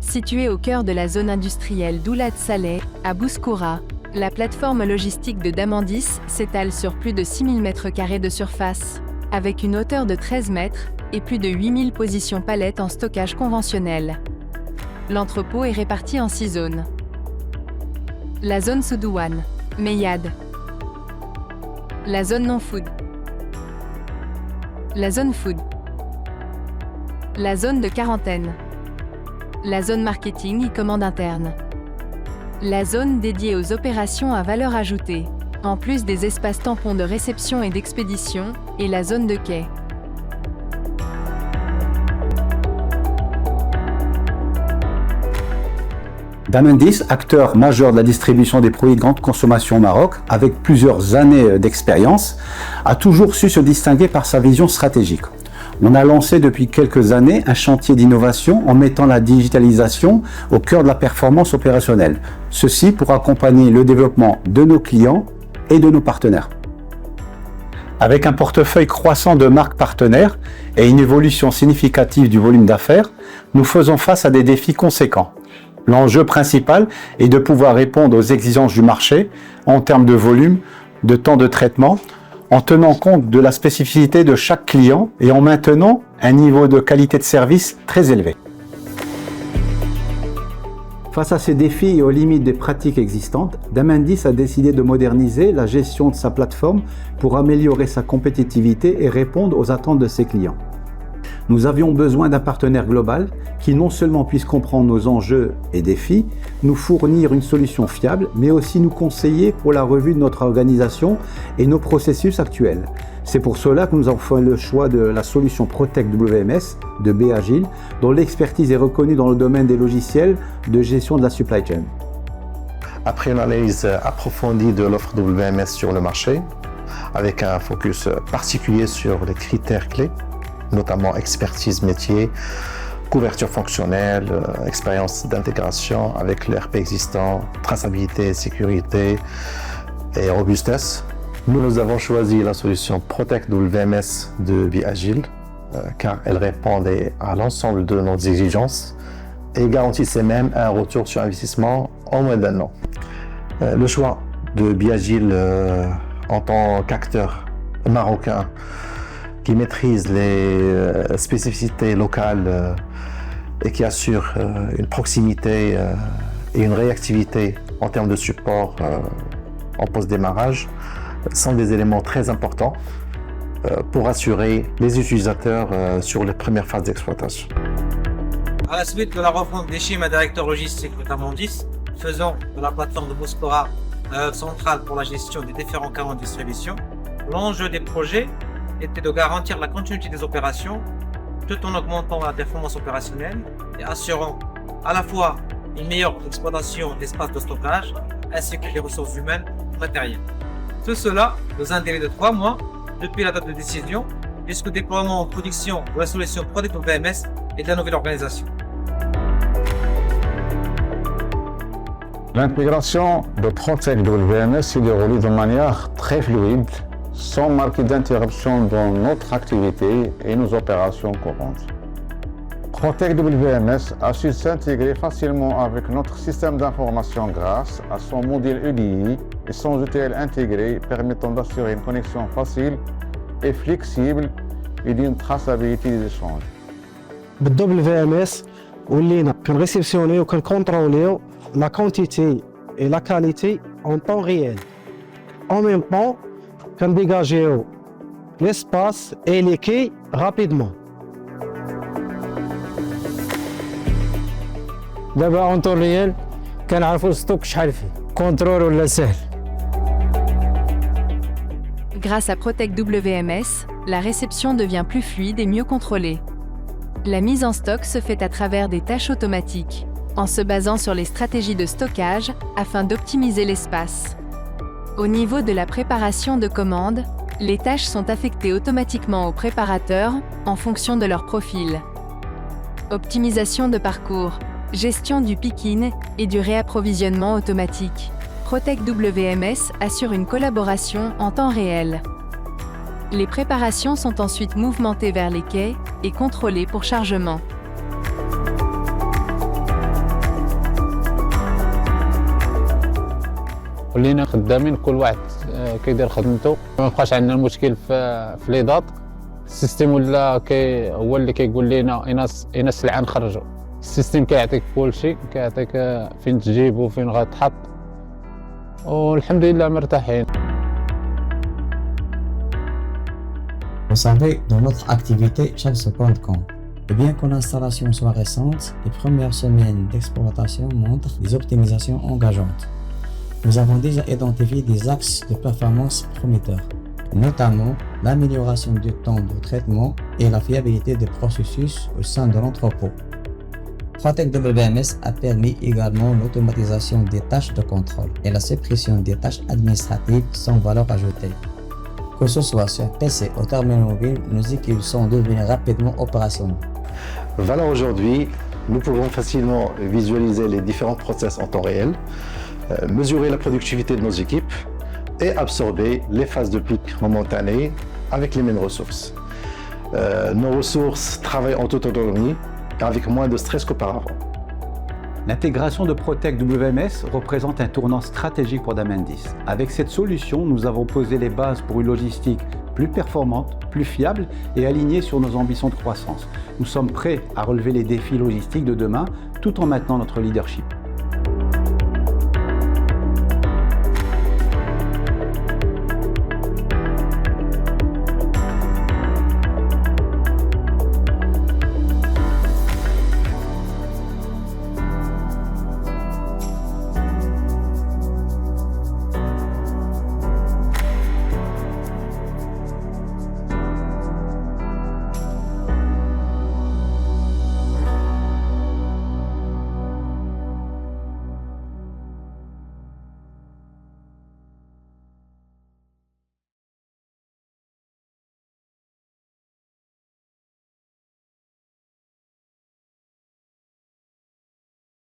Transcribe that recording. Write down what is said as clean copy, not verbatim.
Située au cœur de la zone industrielle d'Oulad Saleh, à Bouskoura, la plateforme logistique de Damandis s'étale sur plus de 6000 m² de surface, avec une hauteur de 13 mètres et plus de 8000 positions palettes en stockage conventionnel. L'entrepôt est réparti en 6 zones. La zone Soudouane, Meyad. La zone non-food. La zone food. La zone de quarantaine. La zone marketing et commande interne. La zone dédiée aux opérations à valeur ajoutée, en plus des espaces tampons de réception et d'expédition, et la zone de quai. Damandis, acteur majeur de la distribution des produits de grande consommation au Maroc, avec plusieurs années d'expérience, a toujours su se distinguer par sa vision stratégique. On a lancé depuis quelques années un chantier d'innovation en mettant la digitalisation au cœur de la performance opérationnelle. Ceci pour accompagner le développement de nos clients et de nos partenaires. Avec un portefeuille croissant de marques partenaires et une évolution significative du volume d'affaires, nous faisons face à des défis conséquents. L'enjeu principal est de pouvoir répondre aux exigences du marché en termes de volume, de temps de traitement, en tenant compte de la spécificité de chaque client et en maintenant un niveau de qualité de service très élevé. Face à ces défis et aux limites des pratiques existantes, Damandis a décidé de moderniser la gestion de sa plateforme pour améliorer sa compétitivité et répondre aux attentes de ses clients. Nous avions besoin d'un partenaire global qui non seulement puisse comprendre nos enjeux et défis, nous fournir une solution fiable, mais aussi nous conseiller pour la revue de notre organisation et nos processus actuels. C'est pour cela que nous avons fait le choix de la solution Protect WMS de Beagil, dont l'expertise est reconnue dans le domaine des logiciels de gestion de la supply chain. Après une analyse approfondie de l'offre WMS sur le marché, avec un focus particulier sur les critères clés, notamment expertise métier, couverture fonctionnelle, expérience d'intégration avec l'ERP existant, traçabilité, sécurité et robustesse. Nous avons choisi la solution Protect WMS de Beagil car elle répondait à l'ensemble de nos exigences et garantissait même un retour sur investissement en moins d'1 an. Le choix de Beagil en tant qu'acteur marocain qui maîtrise les spécificités locales et qui assure une proximité et une réactivité en termes de support en post-démarrage sont des éléments très importants pour assurer les utilisateurs sur les premières phases d'exploitation. À la suite de la refonte des schémas directeurs logistiques de Damandis, faisant de la plateforme de Bouskoura la hub centrale pour la gestion des différents canaux de distribution, l'enjeu des projets était de garantir la continuité des opérations tout en augmentant la performance opérationnelle et assurant à la fois une meilleure exploitation d'espace de stockage ainsi que les ressources humaines et matérielles. Tout cela dans un délai de 3 mois depuis la date de décision jusqu'au déploiement en production de la solution Protect WMS et de la nouvelle organisation. L'intégration de Protect WMS s'est déroulée de manière très fluide, sans marquer d'interruption dans notre activité et nos opérations courantes. Protect WMS a su s'intégrer facilement avec notre système d'information grâce à son module EDI et son ETL intégré permettant d'assurer une connexion facile et flexible et d'une traçabilité des échanges. بالWMS ولينا كنريسبسيونيو وكنكونتروليو لا كونتيتي et la qualité en temps réel. En même temps, كنديجاجيو l'espace et les quais rapidement. دابا en temps réel كنعرفوا الستوك شحال فيه كونترول ولا سهل. Grâce à Protect WMS, la réception devient plus fluide et mieux contrôlée. La mise en stock se fait à travers des tâches automatiques, en se basant sur les stratégies de stockage afin d'optimiser l'espace. Au niveau de la préparation de commandes, les tâches sont affectées automatiquement aux préparateurs en fonction de leur profil. optimisation de parcours, gestion du pick-in et du réapprovisionnement automatique. Protec WMS assure une collaboration en temps réel. Les préparations sont ensuite mouvementées vers les quais et contrôlées pour chargement. ولينا خدامين كل واحد كيدير خدمته ما بقاش عندنا المشكل في لي دات السيستم ولا هو اللي كيقول لنا اين السلعه نخرجوا السيستم كيعطيك كلشي كيعطيك فين تجيب وفين غتحط والحمد لله مرتاحين. Vous savez, dans notre activité, chaque seconde compte. Et bien que l'installation soit récente, les premières semaines d'exploitation montrent des optimisations engageantes. Nous avons déjà identifié des axes de performance prometteurs, notamment l'amélioration du temps de traitement et la fiabilité des processus au sein de l'entrepôt. Protec WMS a permis également l'automatisation des tâches de contrôle et la suppression des tâches administratives sans valeur ajoutée. Que ce soit sur PC ou terminal mobile, nos équipes sont devenues rapidement opérationnelles. Voilà, aujourd'hui, nous pouvons facilement visualiser les différents process en temps réel, mesurer la productivité de nos équipes et absorber les phases de pic momentanées avec les mêmes ressources. Nos ressources travaillent en toute autonomie avec moins de stress qu'auparavant. L'intégration de Protec WMS représente un tournant stratégique pour Damandis. Avec cette solution, nous avons posé les bases pour une logistique plus performante, plus fiable et alignée sur nos ambitions de croissance. Nous sommes prêts à relever les défis logistiques de demain tout en maintenant notre leadership.